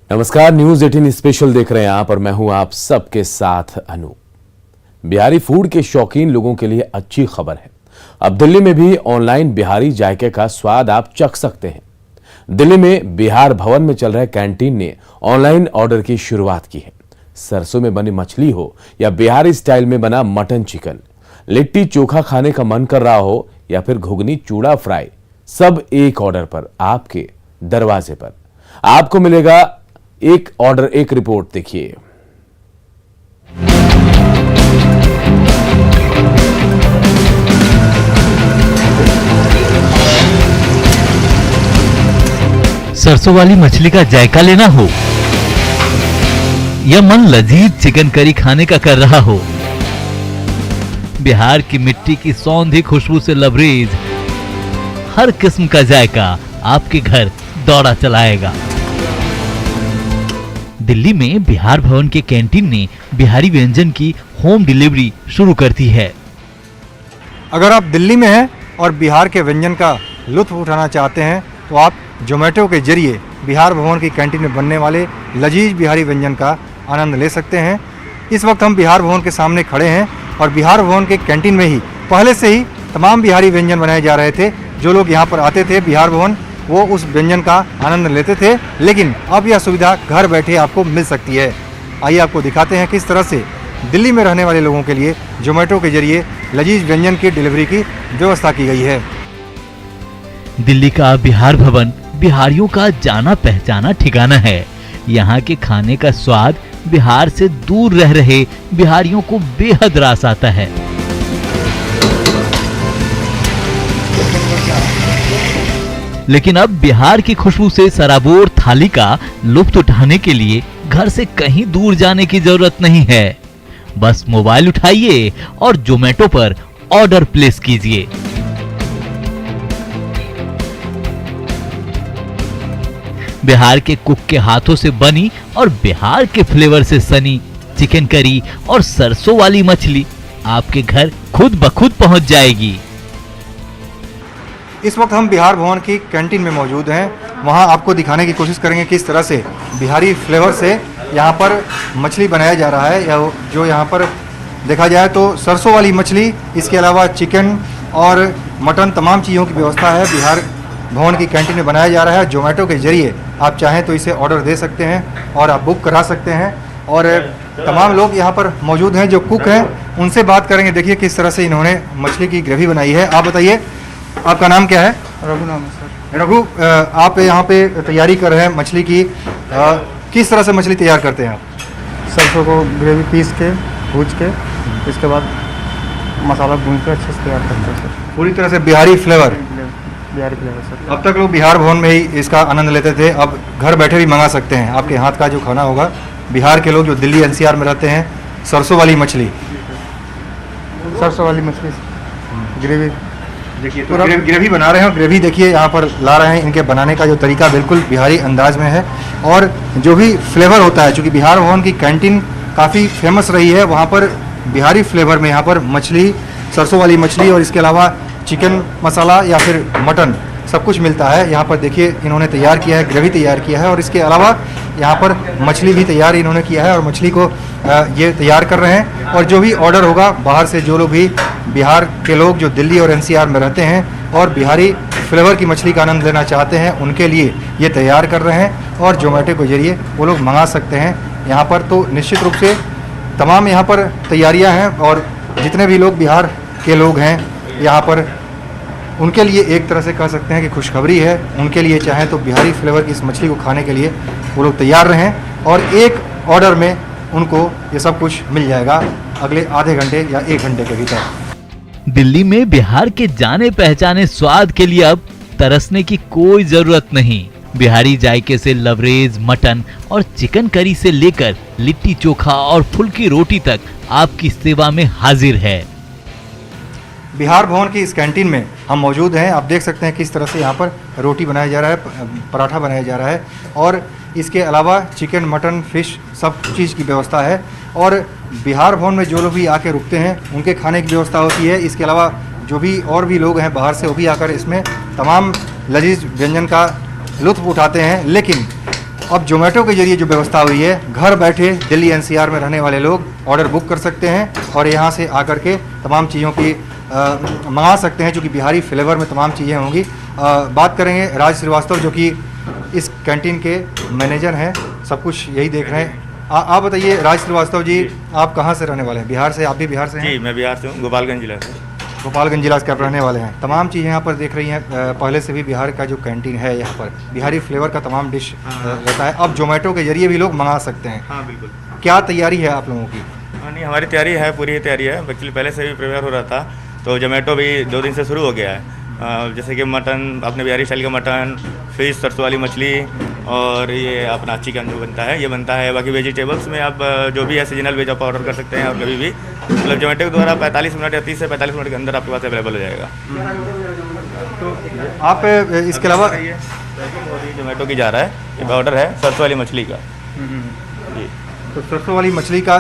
नमस्कार, news 18 special देख रहे हैं आप और मैं हूं आप सबके साथ अनु। बिहारी फूड के शौकीन लोगों के लिए अच्छी खबर है। अब दिल्ली में भी ऑनलाइन बिहारी जायके का स्वाद आप चख सकते हैं। दिल्ली में बिहार भवन में चल रहे कैंटीन ने ऑनलाइन ऑर्डर की शुरुआत की है। सरसों में बनी मछली हो या बिहारी स्टाइल में बना मटन चिकन, लिट्टी चोखा खाने का मन कर रहा हो या फिर घुगनी चूड़ा फ्राई, सब एक ऑर्डर पर आपके दरवाजे पर। आपको मिलेगा एक ऑर्डर एक रिपोर्ट। देखिए, सरसों वाली मछली का जायका लेना हो या मन लजीज चिकन करी खाने का कर रहा हो, बिहार की मिट्टी की सौंधी खुशबू से लबरेज हर किस्म का जायका आपके घर दौड़ा चलाएगा। दिल्ली में बिहार भवन के कैंटीन ने बिहारी व्यंजन की होम डिलीवरी शुरू कर दी है। अगर आप दिल्ली में हैं और बिहार के व्यंजन का लुत्फ उठाना चाहते हैं तो आप जोमेटो के जरिए बिहार भवन की कैंटीन में बनने वाले लजीज बिहारी व्यंजन का आनंद ले सकते हैं। इस वक्त हम बिहार भवन के सामने खड़े हैं और बिहार भवन के कैंटीन में ही पहले से ही तमाम बिहारी व्यंजन बनाए जा रहे थे। जो लोग यहाँ पर आते थे बिहार भवन, वो उस व्यंजन का आनंद लेते थे, लेकिन अब यह सुविधा घर बैठे आपको मिल सकती है। आइए आपको दिखाते हैं किस तरह से दिल्ली में रहने वाले लोगों के लिए जोमेटो के जरिए लजीज व्यंजन की डिलीवरी की व्यवस्था की गई है। दिल्ली का बिहार भवन बिहारियों का जाना पहचाना ठिकाना है। यहाँ के खाने का स्वाद बिहार से दूर रह रहे बिहारियों को बेहद रास आता है। लेकिन अब बिहार की खुशबू से सराबोर थाली का लुत्फ उठाने के लिए घर से कहीं दूर जाने की जरूरत नहीं है। बस मोबाइल उठाइए और जोमेटो पर ऑर्डर प्लेस कीजिए। बिहार के कुक के हाथों से बनी और बिहार के फ्लेवर से सनी चिकन करी और सरसों वाली मछली आपके घर खुद ब खुद पहुंच जाएगी। इस वक्त हम बिहार भवन की कैंटीन में मौजूद हैं। वहां आपको दिखाने की कोशिश करेंगे किस तरह से बिहारी फ्लेवर से यहां पर मछली बनाया जा रहा है। या जो यहां पर देखा जाए तो सरसों वाली मछली, इसके अलावा चिकन और मटन, तमाम चीज़ों की व्यवस्था है बिहार भवन की कैंटीन में बनाया जा रहा है। जोमेटो के जरिए आप चाहें तो इसे ऑर्डर दे सकते हैं और आप बुक करा सकते हैं। और तमाम लोग यहाँ पर मौजूद हैं जो कुक हैं, उनसे बात करेंगे। देखिए किस तरह से इन्होंने मछली की ग्रेवी बनाई है। आप बताइए, आपका नाम क्या है? रघु नाम है सर। रघु, आप यहाँ पे तैयारी कर रहे हैं मछली की। किस तरह से मछली तैयार करते हैं आप? सरसों को ग्रेवी पीस के भूज के इसके बाद मसाला भून के अच्छे से तैयार करते हैं सर। पूरी तरह से Bihari flavour. Bihari flavour sir. अब तक लोग बिहार भवन में ही इसका आनंद लेते थे, अब घर बैठे भी मंगा सकते हैं। आपके हाथ का जो खाना होगा, बिहार के लोग जो दिल्ली एनसीआर में रहते हैं, सरसों वाली मछली, सरसों वाली मछली ग्रेवी देखिए तो ग्रेवी बना रहे हैं। ग्रेवी देखिए यहाँ पर ला रहे हैं। इनके बनाने का जो तरीका बिल्कुल बिहारी अंदाज में है और जो भी फ्लेवर होता है, चूँकि बिहार भवन की कैंटीन काफ़ी फेमस रही है, वहाँ पर बिहारी फ्लेवर में यहाँ पर मछली, सरसों वाली मछली और इसके अलावा चिकन मसाला या फिर मटन सब कुछ मिलता है। यहाँ पर देखिए इन्होंने तैयार किया है, ग्रेवी तैयार किया है और इसके अलावा यहाँ पर मछली भी तैयार इन्होंने किया है और मछली को ये तैयार कर रहे हैं। और जो भी ऑर्डर होगा बाहर से, जो लोग भी बिहार के लोग जो दिल्ली और एनसीआर में रहते हैं और बिहारी फ्लेवर की मछली का आनंद लेना चाहते हैं, उनके लिए ये तैयार कर रहे हैं और जोमेटो के जरिए वो लोग मंगा सकते हैं। यहाँ पर तो निश्चित रूप से तमाम यहाँ पर तैयारियाँ हैं और जितने भी लोग बिहार के लोग हैं यहाँ पर, उनके लिए एक तरह से कह सकते हैं कि खुशखबरी है। उनके लिए चाहें तो बिहारी फ्लेवर की इस मछली को खाने के लिए वो लोग तैयार रहें और एक ऑर्डर में उनको ये सब कुछ मिल जाएगा अगले आधे घंटे या 1 घंटे के भीतर। दिल्ली में बिहार के जाने पहचाने स्वाद के लिए अब तरसने की कोई जरूरत नहीं। बिहारी जायके से लवरेज मटन और चिकन करी से लेकर लिट्टी चोखा और फुल्की रोटी तक आपकी सेवा में हाजिर है। बिहार भवन की इस कैंटीन में हम मौजूद हैं। आप देख सकते हैं किस तरह से यहाँ पर रोटी बनाया जा रहा है, पराठा बनाया जा रहा है और इसके अलावा चिकन, मटन, फिश सब चीज़ की व्यवस्था है। और बिहार भवन में जो लोग भी आके रुकते हैं उनके खाने की व्यवस्था होती है। इसके अलावा जो भी और भी लोग हैं बाहर से, वो भी आकर इसमें तमाम लजीज व्यंजन का लुत्फ़ उठाते हैं। लेकिन अब जोमेटो के जरिए जो व्यवस्था हुई है, घर बैठे दिल्ली एनसीआर में रहने वाले लोग ऑर्डर बुक कर सकते हैं और यहाँ से आकर के तमाम चीज़ों की मंगा सकते हैं, जो कि बिहारी फ्लेवर में तमाम चीज़ें होंगी। बात करेंगे राज श्रीवास्तव, जो कि इस कैंटीन के मैनेजर हैं, सब कुछ यही देख रहे हैं। आप बताइए राज श्रीवास्तव जी, आप कहाँ से रहने वाले हैं? बिहार से? आप भी बिहार से हैं? जी, मैं बिहार से हूँ, गोपालगंज जिला से। गोपालगंज जिला के आप रहने वाले हैं। तमाम चीज़ें यहाँ पर देख रही हैं। पहले से भी बिहार का जो कैंटीन है, यहाँ पर बिहारी फ्लेवर का तमाम डिश रहता है। अब जोमेटो के जरिए भी लोग मंगा सकते हैं। हाँ बिल्कुल। क्या तैयारी है आप लोगों की? नहीं, हमारी तैयारी है, पूरी तैयारी है। एक्चुअली पहले से भी प्रिपेयर हो रहा था, तो जोमेटो भी 2 दिन से शुरू हो गया है। जैसे कि मटन, अपने बिहारी स्टाइल का मटन, फिश, सरसों वाली मछली और ये अपना चिकन जो बनता है, ये बनता है। बाकी वेजिटेबल्स में आप जो भी है सीजनल वेज आप ऑर्डर कर सकते हैं, और कभी भी मतलब जोमेटो के द्वारा 45 मिनट या 30 से 45 मिनट के अंदर आपके पास अवेलेबल हो जाएगा। तो आप इसके अलावा जोमेटो की जा रहा है, ये ऑर्डर है सरसों वाली मछली का। जी, तो सरसों वाली मछली का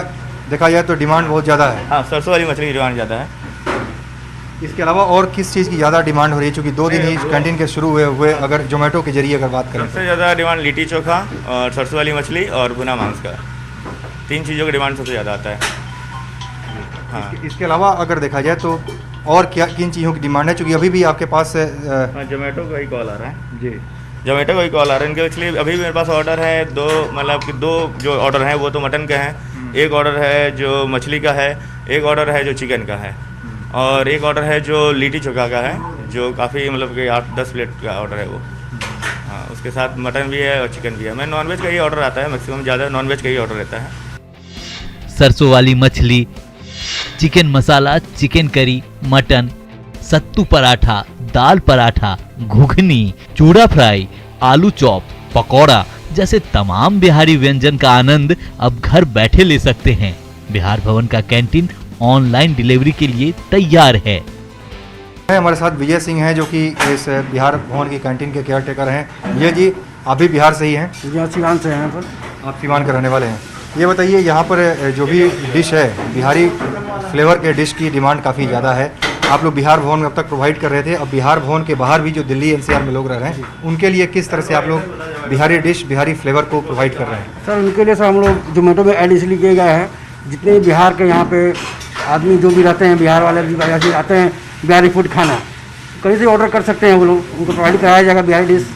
देखा जाए तो डिमांड बहुत ज़्यादा है। हाँ, सरसों वाली मछली की डिमांड ज़्यादा है। इसके अलावा और किस चीज़ की ज़्यादा डिमांड हो रही है? चूँकि 2 दिन ही कैंटीन के शुरू हुए अगर जोमेटो के जरिए अगर बात करें, सबसे ज़्यादा डिमांड लिट्टी चोखा और सरसों वाली मछली और भुना मांस का, 3 चीज़ों का डिमांड सबसे ज़्यादा आता है। हाँ, इसके अलावा अगर देखा जाए तो और क्या किन चीज़ों की डिमांड है? चूँकि अभी भी आपके पास जोमेटो का ही कॉल आ रहा है। जी, जोमेटो का ही कॉल आ रहा है इनके। इसलिए अभी भी मेरे पास ऑर्डर है 2, मतलब कि 2 जो ऑर्डर हैं वो तो मटन के हैं, एक ऑर्डर है जो मछली का है, एक ऑर्डर है जो चिकन का है, और एक ऑर्डर है जो लिट्टी चोखा का है, जो काफ़ी मतलब कि 8-10 प्लेट का ऑर्डर है वो। हाँ, उसके साथ मटन भी है और चिकन भी है। मैं नॉनवेज का ही ऑर्डर आता है, मैक्सिमम ज़्यादा नॉनवेज का ही ऑर्डर रहता है। सरसों वाली मछली, चिकन मसाला, चिकन करी, मटन, सत्तू पराठा, दाल पराठा, घुघनी, चूड़ा फ्राई, आलू चॉप, पकौड़ा जैसे तमाम बिहारी व्यंजन का आनंद अब घर बैठे ले सकते हैं। बिहार भवन का कैंटीन ऑनलाइन डिलीवरी के लिए तैयार है। हमारे साथ विजय सिंह हैं, जो कि इस बिहार भवन की कैंटीन के केयर टेकर हैं। विजय जी, आप भी बिहार से ही हैं? जी, सीवान से हैं पर। आप सीवान के रहने वाले हैं। ये बताइए, यहाँ पर जो भी डिश है, बिहारी फ्लेवर के डिश की डिमांड काफ़ी ज़्यादा है। आप लोग बिहार भवन में अब तक प्रोवाइड कर रहे थे, अब बिहार भवन के बाहर भी जो दिल्ली एनसीआर में लोग रह रहे हैं, उनके लिए किस तरह से आप लोग बिहारी डिश, बिहारी फ्लेवर को प्रोवाइड कर रहे हैं? सर, उनके लिए सर हम लोग जोमेटो में ऐड इसलिए किए गए हैं, जितने बिहार के यहाँ पे आदमी जो भी रहते हैं, बिहार वाले भी आते हैं बिहारी फूड खाना, कहीं से ऑर्डर कर सकते हैं वो लोग, उनको प्रोवाइड कराया जाएगा बिहारी डिश।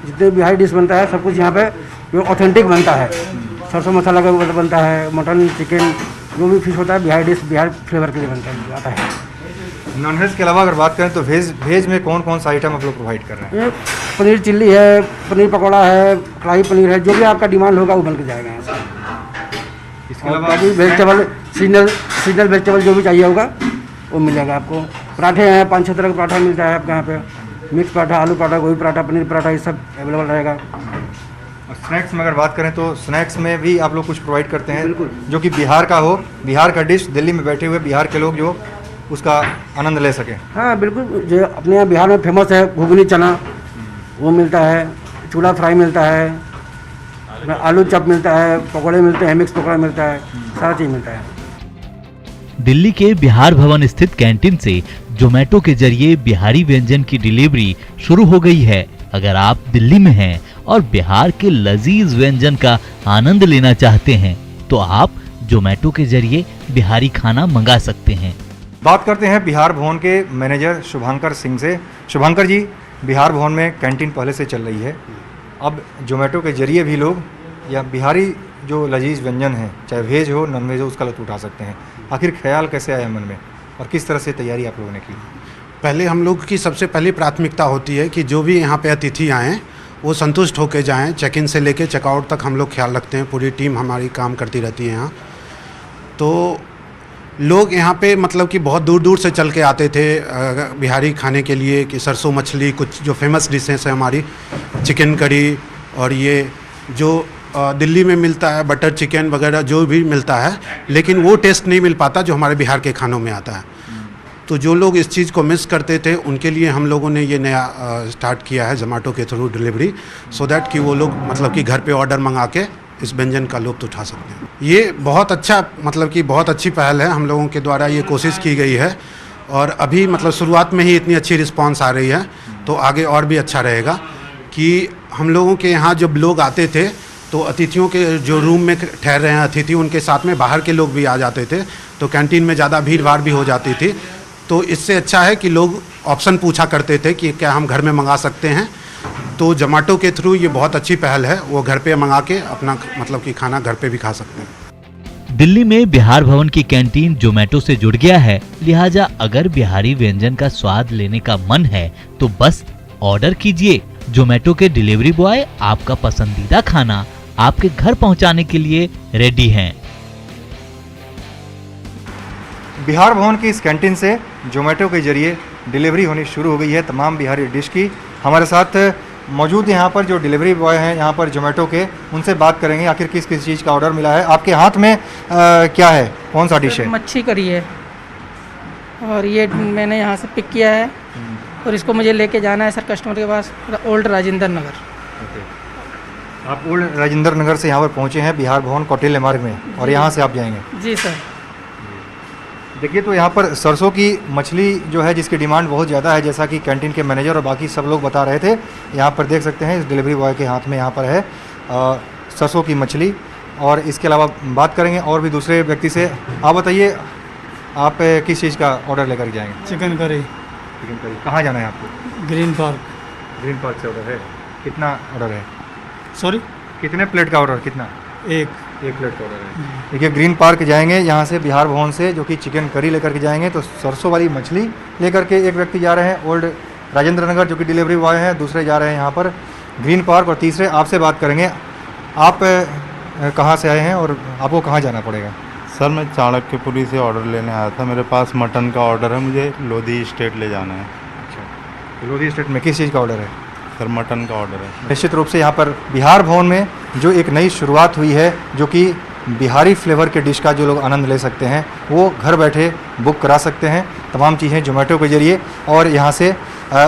जितने बिहारी डिश बनता है सब कुछ यहाँ पे जो ऑथेंटिक बनता है, सरसों मसाला का बनता है, मटन, चिकन, जो भी फिश होता है बिहारी डिश, बिहार फ्लेवर के लिए बनता आता है। नॉनवेज के अलावा अगर बात करें तो वेज में कौन कौन सा आइटम आप लोग प्रोवाइड कर रहे हैं? ये पनीर चिल्ली है, पनीर पकौड़ा है, कढ़ाई पनीर है, जो भी आपका डिमांड होगा वो बन के जाएगा यहाँ से। इसके और अलावा बाकी वेजिटेबल, सीजनल वेजिटेबल जो भी चाहिए होगा वो मिल जाएगा आपको। पराठे हैं, 5-6 तरह का पराठा मिलता है आपके यहाँ पे, मिक्स पराठा, आलू पराठा, गोभी पराठा, पनीर पराठा, ये सब अवेलेबल रहेगा। और स्नैक्स में अगर बात करें तो स्नैक्स में भी आप लोग कुछ प्रोवाइड करते हैं? बिल्कुल। जो कि बिहार का हो, बिहार का डिश दिल्ली में बैठे हुए बिहार के लोग जो उसका आनंद ले सकें। हाँ बिल्कुल, जो अपने यहाँ बिहार में फेमस है घुगनी चना, वो मिलता है, चूड़ा फ्राई मिलता है, आलू चप मिलता है, पकौड़े मिलते हैं, मिक्स पकौड़ा मिलता है, सारा चीज़ मिलता है। दिल्ली के बिहार भवन स्थित कैंटीन से जोमेटो के जरिए बिहारी व्यंजन की डिलीवरी शुरू हो गई है। अगर आप दिल्ली में हैं और बिहार के लजीज व्यंजन का आनंद लेना चाहते हैं तो आप जोमेटो के जरिए बिहारी खाना मंगा सकते हैं। बात करते हैं बिहार भवन के मैनेजर शुभांकर सिंह से। शुभांकर जी, बिहार भवन में कैंटीन पहले से चल रही है, अब जोमेटो के जरिए भी लोग या बिहारी जो लजीज व्यंजन है, चाहे वेज हो नॉन वेज हो, उसका लुत्फ उठा सकते हैं। आखिर ख्याल कैसे आया मन में और किस तरह से तैयारी आप लोगों ने की? पहले हम लोग की सबसे पहली प्राथमिकता होती है कि जो भी यहाँ पे अतिथि आएँ वो संतुष्ट होकर जाएं। चेक इन से लेके चेकआउट तक हम लोग ख्याल रखते हैं, पूरी टीम हमारी काम करती रहती है यहाँ। तो लोग यहाँ पे मतलब कि बहुत दूर दूर से चल के आते थे बिहारी खाने के लिए, कि सरसों मछली, कुछ जो फेमस डिशेस हैं हमारी, चिकन करी, और ये जो दिल्ली में मिलता है बटर चिकन वगैरह जो भी मिलता है, लेकिन वो टेस्ट नहीं मिल पाता जो हमारे बिहार के खानों में आता है। तो जो लोग इस चीज़ को मिस करते थे उनके लिए हम लोगों ने ये नया स्टार्ट किया है जोमेटो के थ्रू डिलीवरी, सो दैट कि वो लोग मतलब कि घर पे ऑर्डर मंगा के इस व्यंजन का लुत्फ उठा सकते हैं। ये बहुत अच्छा, मतलब कि बहुत अच्छी पहल है, हम लोगों के द्वारा ये कोशिश की गई है, और अभी मतलब शुरुआत में ही इतनी अच्छी रिस्पांस आ रही है, तो आगे और भी अच्छा रहेगा कि हम लोगों के यहाँ जब लोग आते थे तो अतिथियों के जो रूम में ठहर रहे हैं अतिथि, उनके साथ में बाहर के लोग भी आ जाते थे, तो कैंटीन में ज़्यादा भीड़ भाड़ भी हो जाती थी। तो इससे अच्छा है कि लोग ऑप्शन पूछा करते थे कि क्या हम घर में मंगा सकते हैं। तो जोमेटो के थ्रू ये बहुत अच्छी पहल है, वो घर पे मंगा के अपना मतलब कि खाना घर पे भी खा सकते हैं। दिल्ली में बिहार भवन की कैंटीन जोमेटो से जुड़ गया है, लिहाजा अगर बिहारी व्यंजन का स्वाद लेने का मन है तो बस ऑर्डर कीजिए। जोमेटो के डिलीवरी बॉय आपका पसंदीदा खाना आपके घर पहुंचाने के लिए रेडी हैं। बिहार भवन की इस कैंटीन से जोमेटो के जरिए डिलीवरी होनी शुरू हो गई है तमाम बिहारी डिश की। हमारे साथ मौजूद यहाँ पर जो डिलीवरी बॉय हैं यहाँ पर जोमेटो के, उनसे बात करेंगे आखिर किस किस चीज़ का ऑर्डर मिला है। आपके हाथ में क्या है, कौन सा डिश है? मच्छी करी है और ये मैंने यहाँ से पिक किया है और इसको मुझे लेके जाना है सर कस्टमर के पास, ओल्ड राजेंद्र नगर। आप ओल्ड राजेंद्र नगर से यहाँ पर पहुँचे हैं बिहार भवन कौटिल्य मार्ग में, और यहाँ से आप जाएंगे? जी सर। देखिए, तो यहाँ पर सरसों की मछली जो है जिसकी डिमांड बहुत ज़्यादा है, जैसा कि कैंटीन के मैनेजर और बाकी सब लोग बता रहे थे। यहाँ पर देख सकते हैं इस डिलीवरी बॉय के हाथ में यहाँ पर है सरसों की मछली। और इसके अलावा बात करेंगे और भी दूसरे व्यक्ति से। आप बताइए, आप किस चीज़ का ऑर्डर लेकर जाएंगे? Chicken curry. Chicken curry. कहाँ जाना है आपको? Green park. ग्रीन पार्क से ऑर्डर है। कितना ऑर्डर है? सॉरी, कितने प्लेट का ऑर्डर? कितना? एक प्लेट का ऑर्डर है। देखिए, ग्रीन पार्क जाएंगे यहाँ से बिहार भवन से, जो कि चिकन करी लेकर के जाएंगे। तो सरसों वाली मछली लेकर के एक व्यक्ति जा रहे हैं ओल्ड राजेंद्र नगर, जो कि डिलीवरी बॉय हैं। दूसरे जा रहे हैं यहाँ पर ग्रीन पार्क, और तीसरे आपसे बात करेंगे। आप कहाँ से आए हैं और आपको कहाँ जाना पड़ेगा? सर, मैं चाणक्यपुरी से ऑर्डर लेने आया था। मेरे पास मटन का ऑर्डर है, मुझे लोधी स्टेट ले जाना है। अच्छा, लोधी स्टेट में किस चीज़ का ऑर्डर है? सर, मटन का ऑर्डर है। निश्चित रूप से यहाँ पर बिहार भवन में जो एक नई शुरुआत हुई है, जो कि बिहारी फ्लेवर के डिश का जो लोग आनंद ले सकते हैं, वो घर बैठे बुक करा सकते हैं तमाम चीज़ें जोमेटो के ज़रिए। और यहाँ से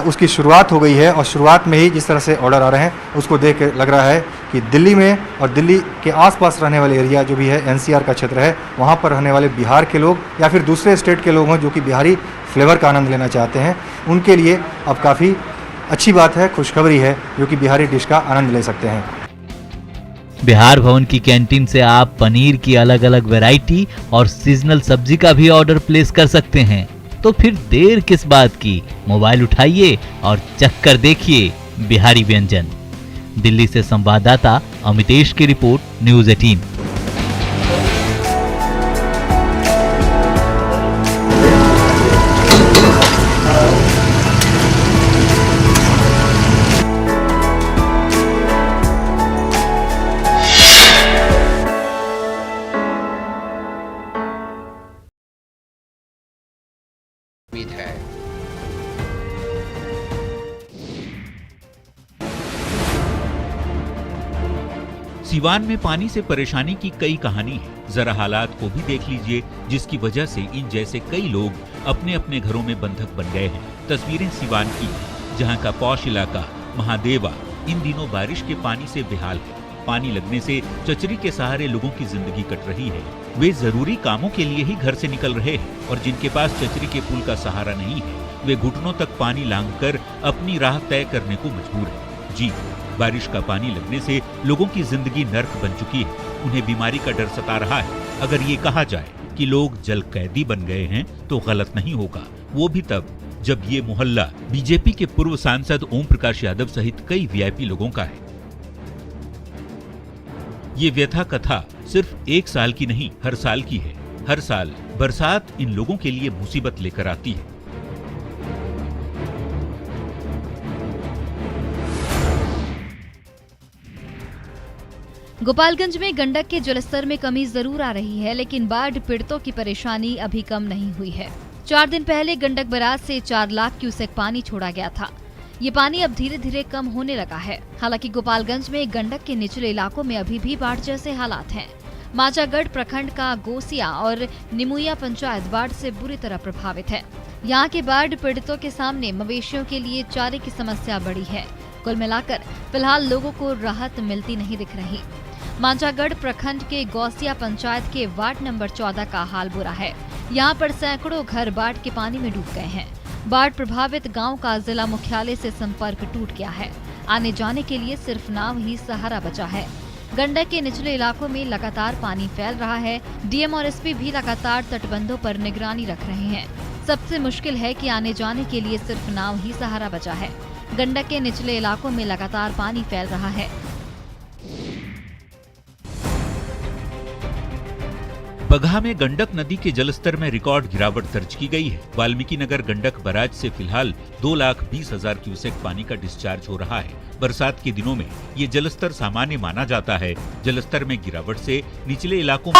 उसकी शुरुआत हो गई है, और शुरुआत में ही जिस तरह से ऑर्डर आ रहे हैं उसको देख के लग रहा है कि दिल्ली में और दिल्ली के आसपास रहने वाले एरिया जो भी है, एनसीआर का क्षेत्र है, वहाँ पर रहने वाले बिहार के लोग या फिर दूसरे स्टेट के लोग हों जो कि बिहारी फ्लेवर का आनंद लेना चाहते हैं, उनके लिए अब काफ़ी अच्छी बात है, खुशखबरी है, जो कि बिहारी डिश का आनंद ले सकते हैं। बिहार भवन की कैंटीन से आप पनीर की अलग अलग वैरायटी और सीजनल सब्जी का भी ऑर्डर प्लेस कर सकते हैं। तो फिर देर किस बात की, मोबाइल उठाइए और चख कर देखिए बिहारी व्यंजन। दिल्ली से संवाददाता अमितेश की रिपोर्ट, न्यूज़ 18। सिवान में पानी से परेशानी की कई कहानी है। जरा हालात को भी देख लीजिए, जिसकी वजह से इन जैसे कई लोग अपने अपने घरों में बंधक बन गए हैं। तस्वीरें सिवान की, जहां का पौष इलाका महादेवा इन दिनों बारिश के पानी से बेहाल है। पानी लगने से चचरी के सहारे लोगों की जिंदगी कट रही है। वे जरूरी कामों के लिए ही घर से निकल रहे हैं, और जिनके पास चचरी के पुल का सहारा नहीं है, वे घुटनों तक पानी लांघकर अपनी राह तय करने को मजबूर है। जी, बारिश का पानी लगने से लोगों की जिंदगी नर्क बन चुकी है। उन्हें बीमारी का डर सता रहा है। अगर ये कहा जाए कि लोग जल कैदी बन गए हैं तो गलत नहीं होगा, वो भी तब जब ये मोहल्ला बीजेपी के पूर्व सांसद ओम प्रकाश यादव सहित कई वीआईपी लोगों का है। ये व्यथा कथा सिर्फ एक साल की नहीं, हर साल की है। हर साल बरसात इन लोगों के लिए मुसीबत लेकर आती है। गोपालगंज में गंडक के जलस्तर में कमी जरूर आ रही है, लेकिन बाढ़ पीड़ितों की परेशानी अभी कम नहीं हुई है। 4 दिन पहले गंडक बराज से 4 लाख क्यूसेक पानी छोड़ा गया था। ये पानी अब धीरे धीरे कम होने लगा है। हालांकि गोपालगंज में गंडक के निचले इलाकों में अभी भी बाढ़ जैसे हालात हैं। माचागढ़ प्रखंड का गोसिया और निमुया पंचायत बाढ़ से बुरी तरह प्रभावित है। यहाँ के बाढ़ पीड़ितों के सामने मवेशियों के लिए चारे की समस्या बड़ी है। कुल मिलाकर फिलहाल लोगों को राहत मिलती नहीं दिख रही। माचागढ़ प्रखंड के गौसिया पंचायत के वार्ड नंबर 14 का हाल बुरा है। यहाँ पर सैकड़ों घर बाढ़ के पानी में डूब गए हैं। बाढ़ प्रभावित गांव का जिला मुख्यालय से संपर्क टूट गया है। आने जाने के लिए सिर्फ नाव ही सहारा बचा है। गंडक के निचले इलाकों में लगातार पानी फैल रहा है। डीएम और एसपी भी लगातार तटबंधों पर निगरानी रख रहे हैं। सबसे मुश्किल है कि आने जाने के लिए सिर्फ नाव ही सहारा बचा है। गंडक के निचले इलाकों में लगातार पानी फैल रहा है। बगहा में गंडक नदी के जलस्तर में रिकॉर्ड गिरावट दर्ज की गई है। वाल्मीकि नगर गंडक बराज से फिलहाल 2,20,000 क्यूसेक पानी का डिस्चार्ज हो रहा है। बरसात के दिनों में ये जलस्तर सामान्य माना जाता है। जलस्तर में गिरावट से निचले इलाकों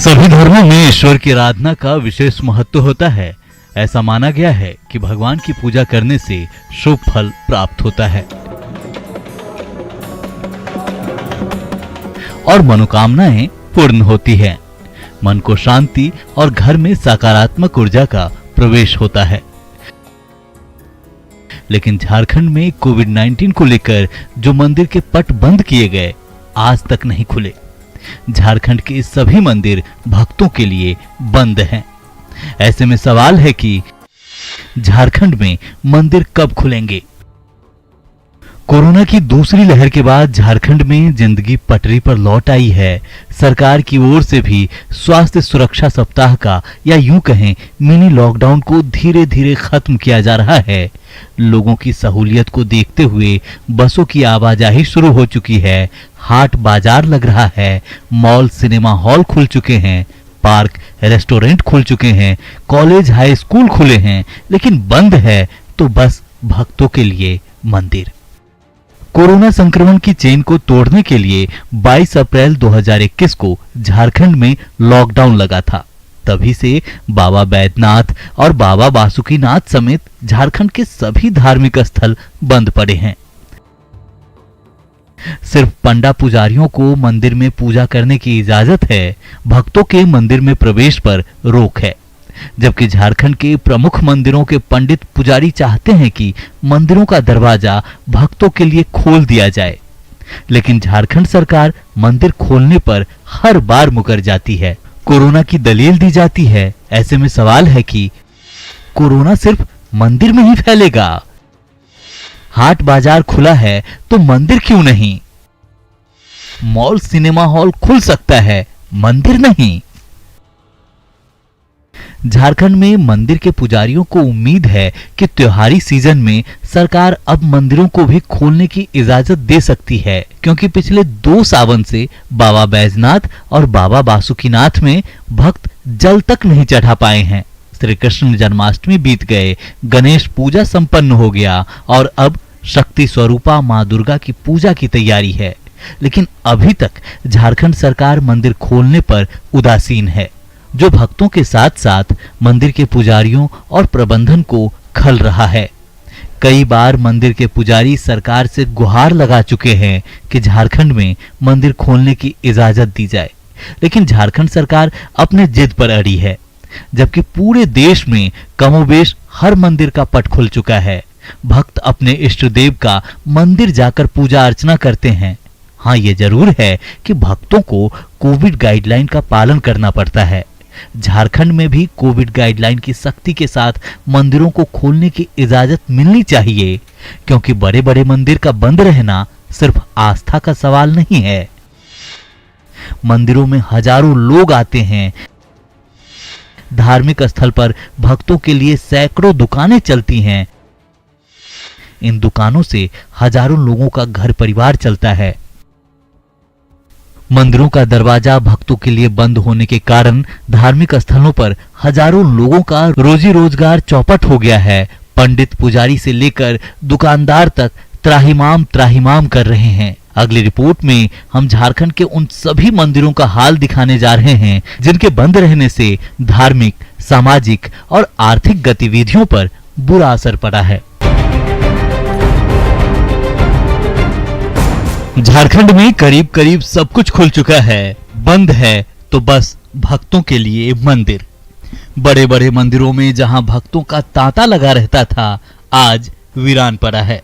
सभी धर्मों में ईश्वर की आराधना का विशेष महत्व होता है। ऐसा माना गया है कि भगवान की पूजा करने से शुभ फल प्राप्त होता है और मनोकामनाएं पूर्ण होती हैं। मन को शांति और घर में सकारात्मक ऊर्जा का प्रवेश होता है। लेकिन झारखंड में कोविड-19 को लेकर जो मंदिर के पट बंद किए गए, आज तक नहीं खुले। झारखंड के सभी मंदिर भक्तों के लिए बंद हैं। ऐसे में सवाल है कि झारखंड में मंदिर कब खुलेंगे? कोरोना की दूसरी लहर के बाद झारखंड में जिंदगी पटरी पर लौट आई है। सरकार की ओर से भी स्वास्थ्य सुरक्षा सप्ताह का या यूं कहें मिनी लॉकडाउन को धीरे धीरे खत्म किया जा रहा है। लोगों की सहूलियत को देखते हुए बसों की आवाजाही शुरू हो चुकी है। हाट बाजार लग रहा है। मॉल सिनेमा हॉल खुल चुके हैं। पार्क रेस्टोरेंट खुल चुके हैं। कॉलेज हाई स्कूल खुले हैं। लेकिन बंद है तो बस भक्तों के लिए मंदिर। कोरोना संक्रमण की चेन को तोड़ने के लिए 22 अप्रैल 2021 को झारखंड में लॉकडाउन लगा था। तभी से बाबा बैद्यनाथ और बाबा बासुकीनाथ समेत झारखंड के सभी धार्मिक स्थल बंद पड़े हैं। सिर्फ पंडा पुजारियों को मंदिर में पूजा करने की इजाजत है। भक्तों के मंदिर में प्रवेश पर रोक है। जबकि झारखंड के प्रमुख मंदिरों के पंडित पुजारी चाहते हैं कि मंदिरों का दरवाजा भक्तों के लिए खोल दिया जाए, लेकिन झारखंड सरकार मंदिर खोलने पर हर बार मुकर जाती है। कोरोना की दलील दी जाती है। ऐसे में सवाल है कि कोरोना सिर्फ मंदिर में ही फैलेगा? हाट बाजार खुला है तो मंदिर क्यों नहीं? मॉल सिनेमा हॉल खुल सकता है, मंदिर नहीं। झारखंड में मंदिर के पुजारियों को उम्मीद है कि त्योहारी सीजन में सरकार अब मंदिरों को भी खोलने की इजाजत दे सकती है, क्योंकि पिछले 2 सावन से बाबा बैजनाथ और बाबा बासुकीनाथ में भक्त जल तक नहीं चढ़ा पाए हैं। श्री कृष्ण जन्माष्टमी बीत गए, गणेश पूजा संपन्न हो गया और अब शक्ति स्वरूपा मां दुर्गा की पूजा की तैयारी है। लेकिन अभी तक झारखंड सरकार मंदिर खोलने पर उदासीन है, जो भक्तों के साथ साथ मंदिर के पुजारियों और प्रबंधन को खल रहा है। कई बार मंदिर के पुजारी सरकार से गुहार लगा चुके हैं कि झारखंड में मंदिर खोलने की इजाजत दी जाए, लेकिन झारखंड सरकार अपने जिद पर अड़ी है। जबकि पूरे देश में कमोबेश हर मंदिर का पट खुल चुका है। भक्त अपने इष्ट देव का मंदिर जाकर पूजा अर्चना करते हैं। हाँ, ये जरूर है कि भक्तों को कोविड गाइडलाइन का पालन करना पड़ता है। झारखंड में भी कोविड गाइडलाइन की सख्ती के साथ मंदिरों को खोलने की इजाजत मिलनी चाहिए, क्योंकि बड़े बड़े मंदिर का बंद रहना सिर्फ आस्था का सवाल नहीं है। मंदिरों में हजारों लोग आते हैं। धार्मिक स्थल पर भक्तों के लिए सैकड़ों दुकानें चलती हैं। इन दुकानों से हजारों लोगों का घर परिवार चलता है। मंदिरों का दरवाजा भक्तों के लिए बंद होने के कारण धार्मिक स्थलों पर हजारों लोगों का रोजी रोजगार चौपट हो गया है। पंडित पुजारी से लेकर दुकानदार तक त्राहिमाम कर रहे हैं। अगली रिपोर्ट में हम झारखंड के उन सभी मंदिरों का हाल दिखाने जा रहे हैं जिनके बंद रहने से धार्मिक, सामाजिक और आर्थिक गतिविधियों पर बुरा असर पड़ा है। झारखंड में करीब करीब सब कुछ खुल चुका है, बंद है तो बस भक्तों के लिए मंदिर। बड़े बड़े मंदिरों में जहां भक्तों का तांता लगा रहता था, आज वीरान पड़ा है।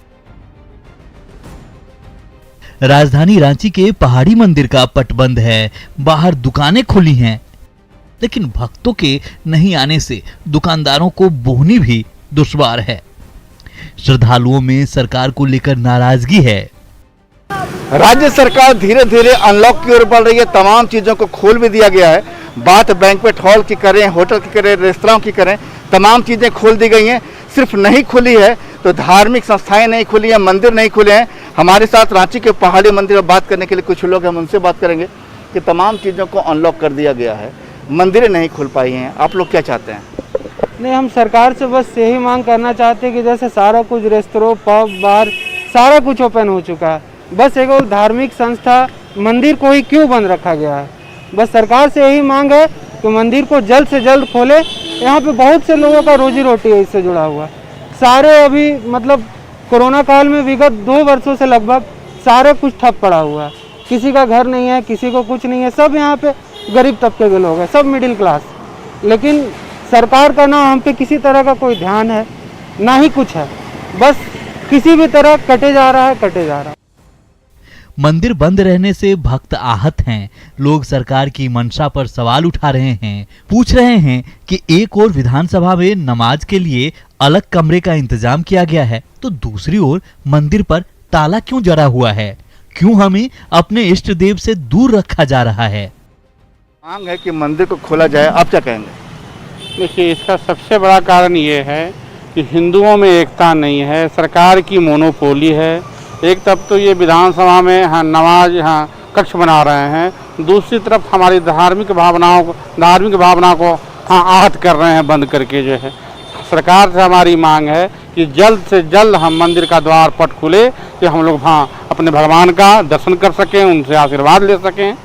राजधानी रांची के पहाड़ी मंदिर का पट बंद है, बाहर दुकानें खुली हैं, लेकिन भक्तों के नहीं आने से दुकानदारों को बोहनी भी दुश्वार है। श्रद्धालुओं में सरकार को लेकर नाराजगी है। राज्य सरकार धीरे धीरे अनलॉक की ओर बढ़ रही है, तमाम चीज़ों को खोल भी दिया गया है। बात बैंक्वेट हॉल की करें, होटल की करें, रेस्तरां की करें, तमाम चीज़ें खोल दी गई हैं। सिर्फ नहीं खुली है तो धार्मिक संस्थाएं नहीं खुली हैं, मंदिर नहीं खुले हैं। हमारे साथ रांची के पहाड़ी मंदिर में बात करने के लिए कुछ लोग हैं, हम उनसे बात करेंगे कि तमाम चीज़ों को अनलॉक कर दिया गया है, मंदिरें नहीं खुल पाई हैं। आप लोग क्या चाहते हैं? नहीं, हम सरकार से बस यही मांग करना चाहते हैं कि जैसे सारा कुछ रेस्तरों, पब, बार सारा कुछ ओपन हो चुका है, बस एक धार्मिक संस्था मंदिर को ही क्यों बंद रखा गया है। बस सरकार से यही मांग है कि मंदिर को जल्द से जल्द खोले। यहाँ पे बहुत से लोगों का रोजी रोटी है इससे जुड़ा हुआ। सारे अभी मतलब कोरोना काल में विगत 2 वर्षों से लगभग सारे कुछ ठप पड़ा हुआ है। किसी का घर नहीं है, किसी को कुछ नहीं है, सब यहाँ पे गरीब तबके के लोग हैं, सब मिडिल क्लास। लेकिन सरकार का ना हम पे किसी तरह का कोई ध्यान है ना ही कुछ है, बस किसी भी तरह कटे जा रहा है। मंदिर बंद रहने से भक्त आहत हैं। लोग सरकार की मंशा पर सवाल उठा रहे हैं, पूछ रहे हैं कि एक ओर विधानसभा में नमाज के लिए अलग कमरे का इंतजाम किया गया है, तो दूसरी ओर मंदिर पर ताला क्यों जड़ा हुआ है? क्यों हमें अपने इष्ट देव से दूर रखा जा रहा है? मांग है कि मंदिर को खोला जाए, आप क्या कहेंगे? देखिए, इसका सबसे बड़ा कारण ये है कि हिंदुओं में एकता नहीं है, सरकार की मोनोपोली है। एक तरफ तो ये विधानसभा में नमाज कक्ष बना रहे हैं, दूसरी तरफ हमारी धार्मिक भावनाओं को आहत कर रहे हैं बंद करके। जो है सरकार से हमारी मांग है कि जल्द से जल्द हम मंदिर का द्वार पट खुले कि हम लोग अपने भगवान का दर्शन कर सकें, उनसे आशीर्वाद ले सकें।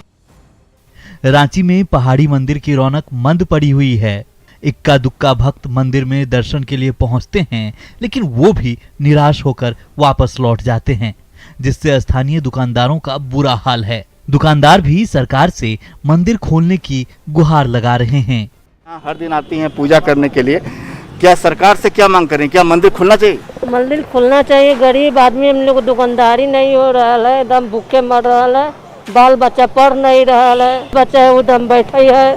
रांची में पहाड़ी मंदिर की रौनक मंद पड़ी हुई है। इक्का दुक्का भक्त मंदिर में दर्शन के लिए पहुंचते हैं, लेकिन वो भी निराश होकर वापस लौट जाते हैं, जिससे स्थानीय दुकानदारों का बुरा हाल है। दुकानदार भी सरकार से मंदिर खोलने की गुहार लगा रहे हैं। हर दिन आती हैं पूजा करने के लिए, क्या सरकार से क्या मांग करें? क्या मंदिर खुलना चाहिए? मंदिर खुलना चाहिए। गरीब आदमी हम लोग दुकानदारी नहीं हो रहा है, एकदम भूखे मर रहा है, बाल बच्चा पढ़ नहीं रहा है, बच्चा उधम बैठे है,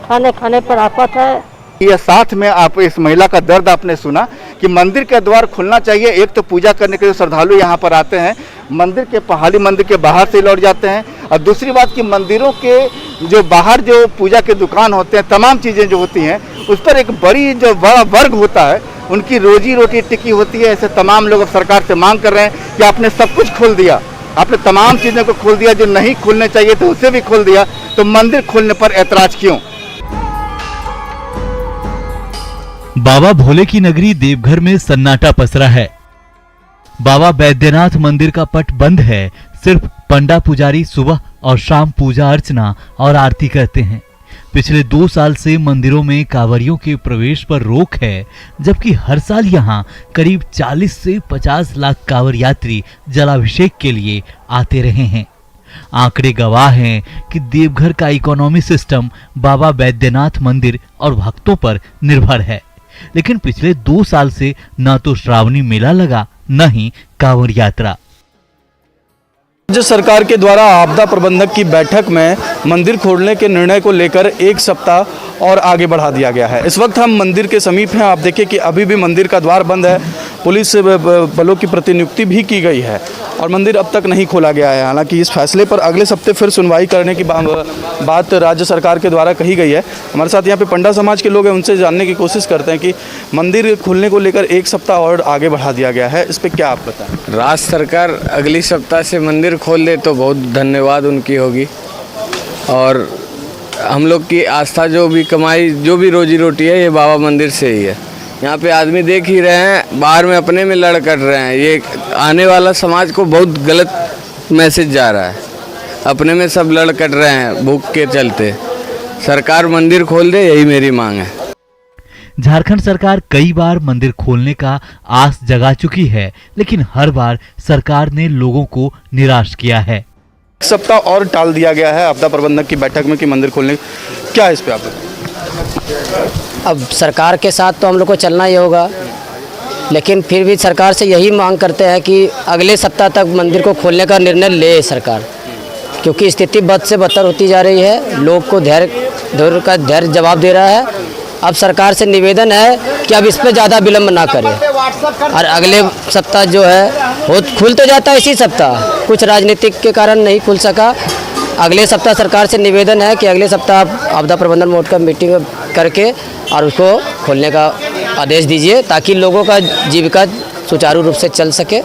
खाने पर आफत है। ये साथ में आप इस महिला का दर्द आपने सुना कि मंदिर के द्वार खुलना चाहिए। एक तो पूजा करने के लिए श्रद्धालु यहाँ पर आते हैं, मंदिर के पहाड़ी मंदिर के बाहर से लौट जाते हैं, और दूसरी बात कि मंदिरों के जो बाहर जो पूजा के दुकान होते हैं, तमाम चीज़ें जो होती हैं, उस पर एक बड़ा वर्ग होता है, उनकी रोजी रोटी टिकी होती है। ऐसे तमाम लोग अब सरकार से मांग कर रहे हैं कि आपने सब कुछ खोल दिया, आपने तमाम चीज़ों को खोल दिया, जो नहीं खोलने चाहिए तो उसे भी खोल दिया, तो मंदिर खोलने पर ऐतराज क्यों? बाबा भोले की नगरी देवघर में सन्नाटा पसरा है। बाबा बैद्यनाथ मंदिर का पट बंद है। सिर्फ पंडा पुजारी सुबह और शाम पूजा अर्चना और आरती करते हैं। पिछले 2 साल से मंदिरों में कांवरियों के प्रवेश पर रोक है, जबकि हर साल यहाँ करीब 40 से 50 लाख कांवर यात्री जलाभिषेक के लिए आते रहे हैं। आंकड़े गवाह हैं कि देवघर का इकोनॉमी सिस्टम बाबा बैद्यनाथ मंदिर और भक्तों पर निर्भर है, लेकिन पिछले 2 साल से न तो श्रावणी मेला लगा, न ही कांवड़ यात्रा। राज्य सरकार के द्वारा आपदा प्रबंधक की बैठक में मंदिर खोलने के निर्णय को लेकर 1 सप्ताह और आगे बढ़ा दिया गया है। इस वक्त हम मंदिर के समीप हैं। आप देखिए कि अभी भी मंदिर का द्वार बंद है, पुलिस बलों की प्रतिनियुक्ति भी की गई है और मंदिर अब तक नहीं खोला गया है। हालांकि इस फैसले पर अगले हफ्ते फिर सुनवाई करने की बात राज्य सरकार के द्वारा कही गई है। हमारे साथ यहाँ पे पंडा समाज के लोग हैं, उनसे जानने की कोशिश करते हैं कि मंदिर खुलने को लेकर 1 सप्ताह और आगे बढ़ा दिया गया है, इस पर क्या आप बताएं? राज्य सरकार अगली सप्ताह से मंदिर खोल दे तो बहुत धन्यवाद उनकी होगी, और हम लोग की आस्था जो भी कमाई, जो भी रोजी रोटी है, ये बाबा मंदिर से ही है। यहाँ पे आदमी देख ही रहे हैं, बाहर में अपने में लड़ कर रहे हैं। ये आने वाला समाज को बहुत गलत मैसेज जा रहा है, अपने में सब लड़ कर रहे हैं भूख के चलते। सरकार मंदिर खोल दे, यही मेरी मांग है। झारखंड सरकार कई बार मंदिर खोलने का आस जगा चुकी है, लेकिन हर बार सरकार ने लोगों को निराश किया है। एक सप्ताह और टाल दिया गया है आपदा प्रबंधक की बैठक में कि मंदिर खोलने, क्या है इस पे आप? अब सरकार के साथ तो हम लोग को चलना ही होगा, लेकिन फिर भी सरकार से यही मांग करते हैं कि अगले सप्ताह तक मंदिर को खोलने का निर्णय ले सरकार, क्योंकि स्थिति बद से बदतर होती जा रही है। लोग को धैर्य जवाब दे रहा है। अब सरकार से निवेदन है कि अब इस पे ज़्यादा विलम्ब ना करें और अगले सप्ताह जो है खुल तो जाता है इसी सप्ताह, कुछ राजनीतिक के कारण नहीं खुल सका। अगले सप्ताह सरकार से निवेदन है कि अगले सप्ताह आपदा प्रबंधन बोर्ड का मीटिंग करके और उसको खोलने का आदेश दीजिए, ताकि लोगों का जीविका सुचारू रूप से चल सके।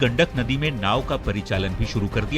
गंडक नदी में नाव का परिचालन भी शुरू कर दिया